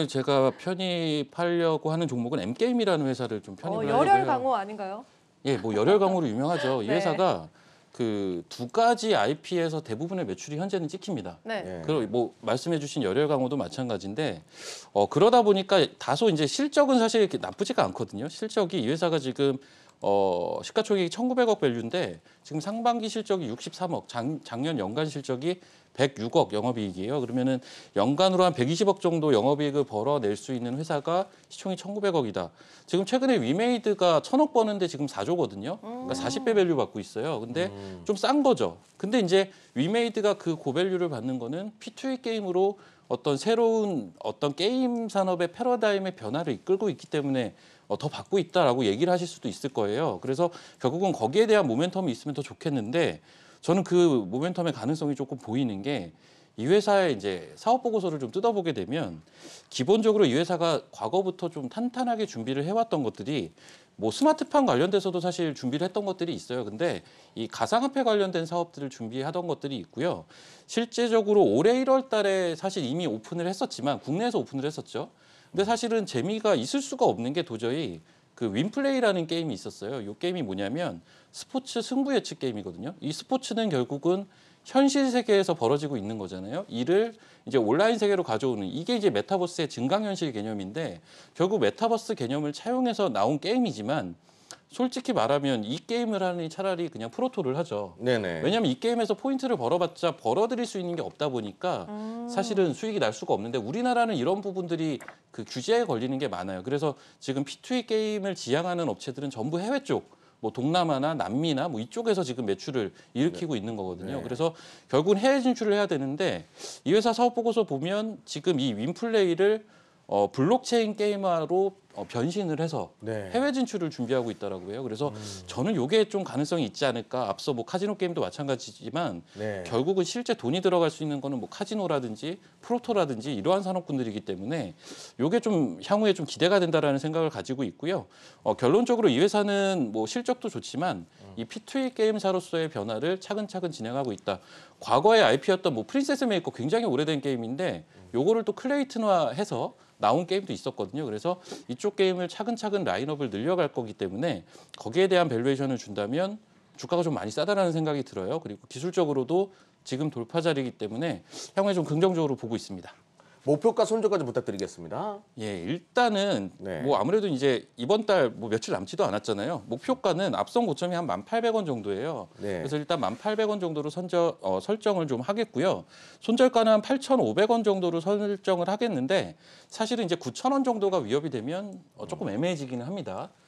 오늘 제가 편입하려고 하는 종목은 M게임이라는 회사를 좀 편입을 하려고요. 열혈 강호 아닌가요? 예, 뭐 열혈 강호로 유명하죠. 이 네. 회사가 그 두 가지 IP에서 대부분의 매출이 현재는 찍힙니다. 네. 그리고 뭐 말씀해주신 열혈 강호도 마찬가지인데 그러다 보니까 다소 이제 실적은 사실 이렇게 나쁘지가 않거든요. 실적이 이 회사가 지금 시가총액이 1,900억 밸류인데 지금 상반기 실적이 63억, 작년 연간 실적이 106억 영업이익이에요. 그러면은 연간으로 한 120억 정도 영업이익을 벌어낼 수 있는 회사가 시총이 1,900억이다. 지금 최근에 위메이드가 1,000억 버는데 지금 4조거든요. 그러니까 40배 밸류 받고 있어요. 근데 좀 싼 거죠. 근데 이제 위메이드가 그 고밸류를 받는 거는 P2E 게임으로 어떤 새로운 어떤 게임 산업의 패러다임의 변화를 이끌고 있기 때문에 더 받고 있다라고 얘기를 하실 수도 있을 거예요. 그래서 결국은 거기에 대한 모멘텀이 있으면 더 좋겠는데 저는 그 모멘텀의 가능성이 조금 보이는 게 이 회사의 이제 사업 보고서를 좀 뜯어보게 되면 기본적으로 이 회사가 과거부터 좀 탄탄하게 준비를 해왔던 것들이 뭐 스마트팜 관련돼서도 사실 준비를 했던 것들이 있어요. 근데 이 가상화폐 관련된 사업들을 준비하던 것들이 있고요. 실제적으로 올해 1월 달에 사실 이미 오픈을 했었지만 국내에서 오픈을 했었죠. 근데 사실은 재미가 있을 수가 없는 게 도저히 그 윈플레이라는 게임이 있었어요. 이 게임이 뭐냐면 스포츠 승부 예측 게임이거든요. 이 스포츠는 결국은 현실 세계에서 벌어지고 있는 거잖아요. 이를 이제 온라인 세계로 가져오는 이게 이제 메타버스의 증강현실 개념인데 결국 메타버스 개념을 차용해서 나온 게임이지만 솔직히 말하면 이 게임을 하니 차라리 그냥 프로토를 하죠. 네네. 왜냐하면 이 게임에서 포인트를 벌어봤자 벌어들일 수 있는 게 없다 보니까 사실은 수익이 날 수가 없는데 우리나라는 이런 부분들이 그 규제에 걸리는 게 많아요. 그래서 지금 P2E 게임을 지향하는 업체들은 전부 해외 쪽, 뭐 동남아나 남미나 뭐 이쪽에서 지금 매출을 일으키고 있는 거거든요. 네. 그래서 결국은 해외 진출을 해야 되는데 이 회사 사업 보고서 보면 지금 이 윈플레이를 블록체인 게임화로 변신을 해서 네. 해외 진출을 준비하고 있다라고 해요. 그래서 저는 이게 좀 가능성이 있지 않을까. 앞서 뭐 카지노 게임도 마찬가지지만 네. 결국은 실제 돈이 들어갈 수 있는 거는 뭐 카지노라든지 프로토라든지 이러한 산업군들이기 때문에 이게 좀 향후에 좀 기대가 된다라는 생각을 가지고 있고요. 결론적으로 이 회사는 뭐 실적도 좋지만 이 P2E 게임사로서의 변화를 차근차근 진행하고 있다. 과거의 IP였던 뭐 프린세스 메이커 굉장히 오래된 게임인데 요거를 또 클레이튼화해서 나온 게임도 있었거든요. 그래서 이쪽 게임을 차근차근 라인업을 늘려갈 거기 때문에 거기에 대한 밸류에이션을 준다면 주가가 좀 많이 싸다라는 생각이 들어요. 그리고 기술적으로도 지금 돌파 자리이기 때문에 향후에 좀 긍정적으로 보고 있습니다. 목표가 손절까지 부탁드리겠습니다. 예, 일단은 네. 뭐 아무래도 이제 이번 달 뭐 며칠 남지도 않았잖아요. 목표가는 앞선 고점이 한 1,800원 정도예요. 네. 그래서 일단 1,800원 정도로 설정을 좀 하겠고요. 손절가는 한 8,500원 정도로 설정을 하겠는데 사실은 이제 9,000원 정도가 위협이 되면 조금 애매해지기는 합니다.